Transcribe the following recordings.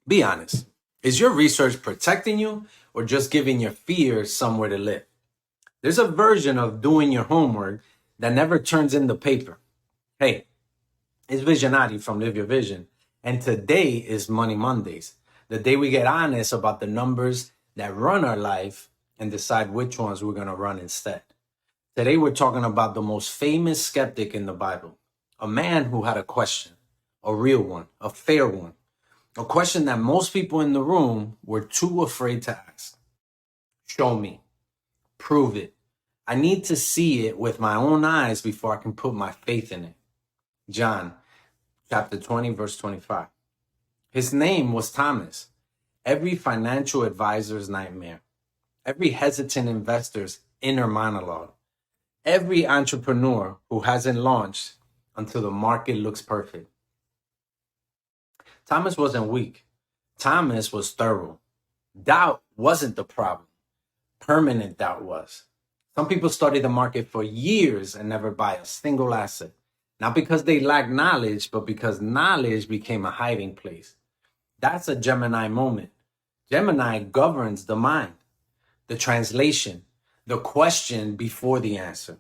Be honest. Is your research protecting you or just giving your fears somewhere to live? There's a version of doing your homework that never turns into paper. Hey, it's Visionati from Live Your Vision. And today is Money Mondays, the day we get honest about the numbers that run our life and decide which ones we're going to run instead. Today we're talking about the most famous skeptic in the Bible, a man who had a question, a real one, a fair one, a question that most people in the room were too afraid to ask. Show me, prove it. I need to see it with my own eyes before I can put my faith in it. John chapter 20, verse 25. His name was Thomas, every financial advisor's nightmare, every hesitant investor's inner monologue, every entrepreneur who hasn't launched until the market looks perfect. Thomas wasn't weak. Thomas was thorough. Doubt wasn't the problem. Permanent doubt was. Some people study the market for years and never buy a single asset. Not because they lack knowledge, but because knowledge became a hiding place. That's a Gemini moment. Gemini governs the mind, the translation, the question before the answer.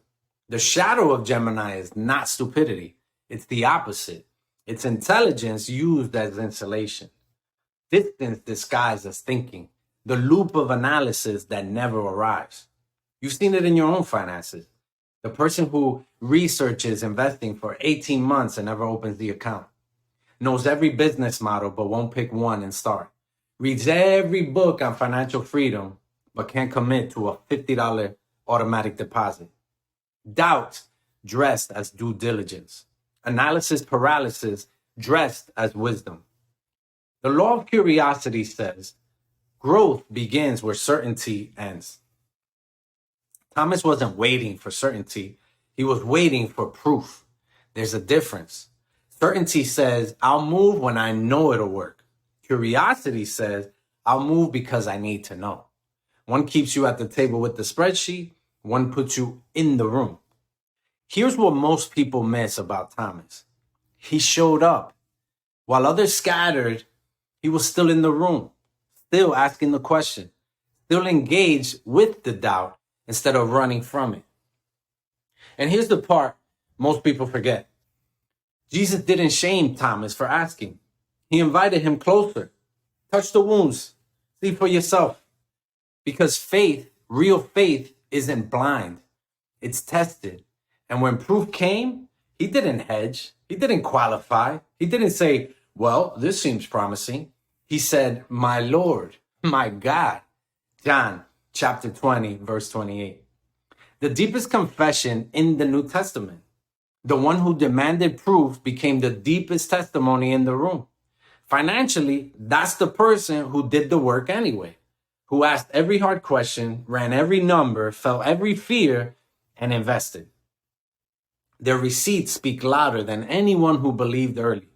The shadow of Gemini is not stupidity. It's the opposite. It's intelligence used as insulation. Distance disguised as thinking. The loop of analysis that never arrives. You've seen it in your own finances. The person who researches investing for 18 months and never opens the account. Knows every business model but won't pick one and start. Reads every book on financial freedom but can't commit to a $50 automatic deposit. Doubt dressed as due diligence. Analysis paralysis dressed as wisdom. The law of curiosity says growth begins where certainty ends. Thomas wasn't waiting for certainty. He was waiting for proof. There's a difference. Certainty says, I'll move when I know it'll work. Curiosity says, I'll move because I need to know. One keeps you at the table with the spreadsheet. One puts you in the room. Here's what most people miss about Thomas. He showed up. While others scattered, he was still in the room, still asking the question, still engaged with the doubt instead of running from it. And here's the part most people forget. Jesus didn't shame Thomas for asking. He invited him closer. Touch the wounds. See for yourself. Because faith, real faith, isn't blind. It's tested. And when proof came, he didn't hedge. He didn't qualify. He didn't say, well, this seems promising. He said, my Lord, my God. John chapter 20, verse 28. The deepest confession in the New Testament. The one who demanded proof became the deepest testimony in the room. Financially, that's the person who did the work anyway, who asked every hard question, ran every number, felt every fear, and invested. Their receipts speak louder than anyone who believed early.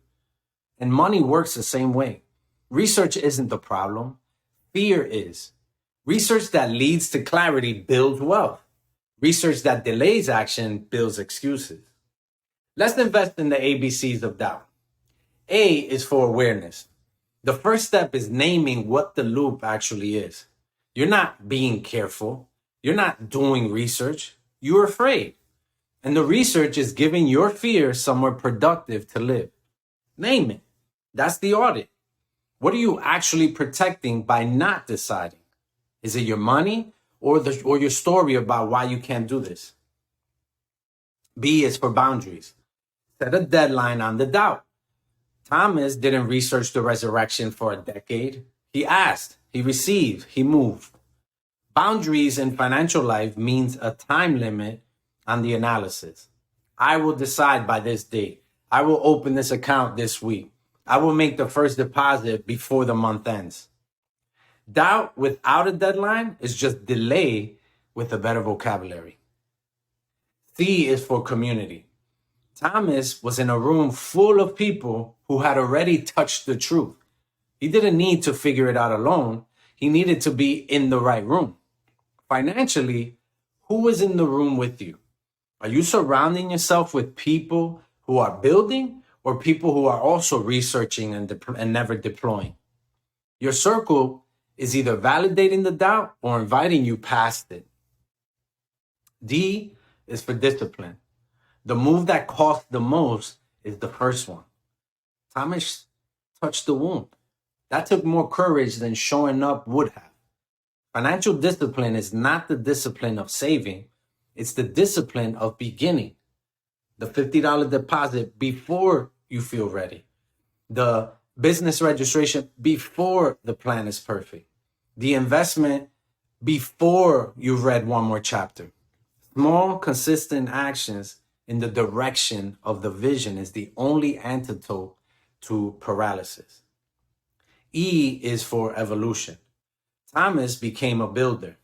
And money works the same way. Research isn't the problem. Fear is. Research that leads to clarity builds wealth. Research that delays action builds excuses. Let's invest in the ABCs of doubt. A is for awareness. The first step is naming what the loop actually is. You're not being careful. You're not doing research. You're afraid. And the research is giving your fear somewhere productive to live. Name it. That's the audit. What are you actually protecting by not deciding? Is it your money or your story about why you can't do this? B is for boundaries. Set a deadline on the doubt. Thomas didn't research the resurrection for a decade. He asked, he received, he moved. Boundaries in financial life means a time limit on the analysis. I will decide by this date. I will open this account this week. I will make the first deposit before the month ends. Doubt without a deadline is just delay with a better vocabulary. C is for community. Thomas was in a room full of people who had already touched the truth. He didn't need to figure it out alone. He needed to be in the right room. Financially, who is in the room with you? Are you surrounding yourself with people who are building or people who are also researching and never deploying? Your circle is either validating the doubt or inviting you past it. D is for discipline. The move that costs the most is the first one. Thomas touched the wound. That took more courage than showing up would have. Financial discipline is not the discipline of saving, it's the discipline of beginning. The $50 deposit before you feel ready. The business registration before the plan is perfect. The investment before you've read one more chapter. Small, consistent actions in the direction of the vision is the only antidote to paralysis. E is for evolution. Thomas became a builder.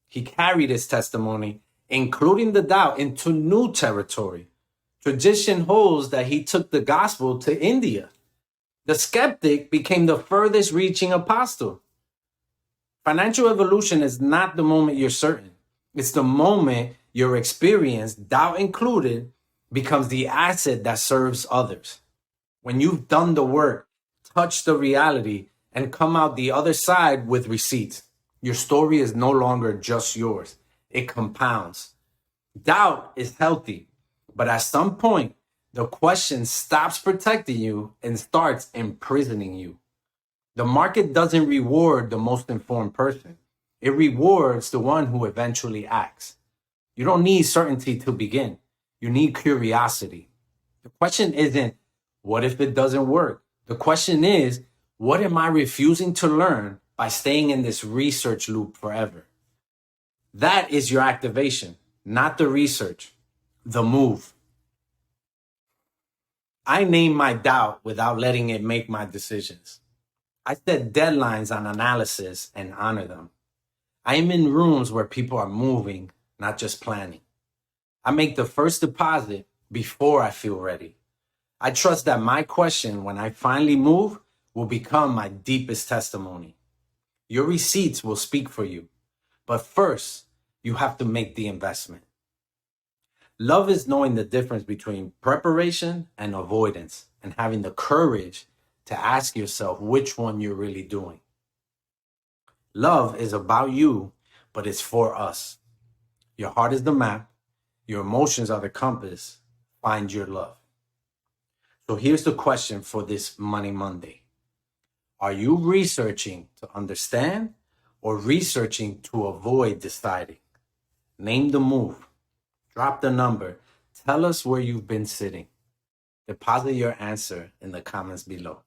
He carried his testimony, including the doubt, into new territory. Tradition holds that he took the gospel to India. The skeptic became the furthest reaching apostle. Financial evolution is not the moment you're certain. It's the moment your experience, doubt included, becomes the asset that serves others. When you've done the work, touched the reality, and come out the other side with receipts, your story is no longer just yours. It compounds. Doubt is healthy, but at some point, the question stops protecting you and starts imprisoning you. The market doesn't reward the most informed person. It rewards the one who eventually acts. You don't need certainty to begin. You need curiosity. The question isn't, what if it doesn't work? The question is, what am I refusing to learn by staying in this research loop forever? That is your activation, not the research, the move. I name my doubt without letting it make my decisions. I set deadlines on analysis and honor them. I am in rooms where people are moving, not just planning. I make the first deposit before I feel ready. I trust that my question, when I finally move, will become my deepest testimony. Your receipts will speak for you, but first, you have to make the investment. Love is knowing the difference between preparation and avoidance and having the courage to ask yourself which one you're really doing. Love is about you, but it's for us. Your heart is the map. Your emotions are the compass. Find your love. So here's the question for this Money Monday. Are you researching to understand or researching to avoid deciding? Name the move. Drop the number. Tell us where you've been sitting. Deposit your answer in the comments below.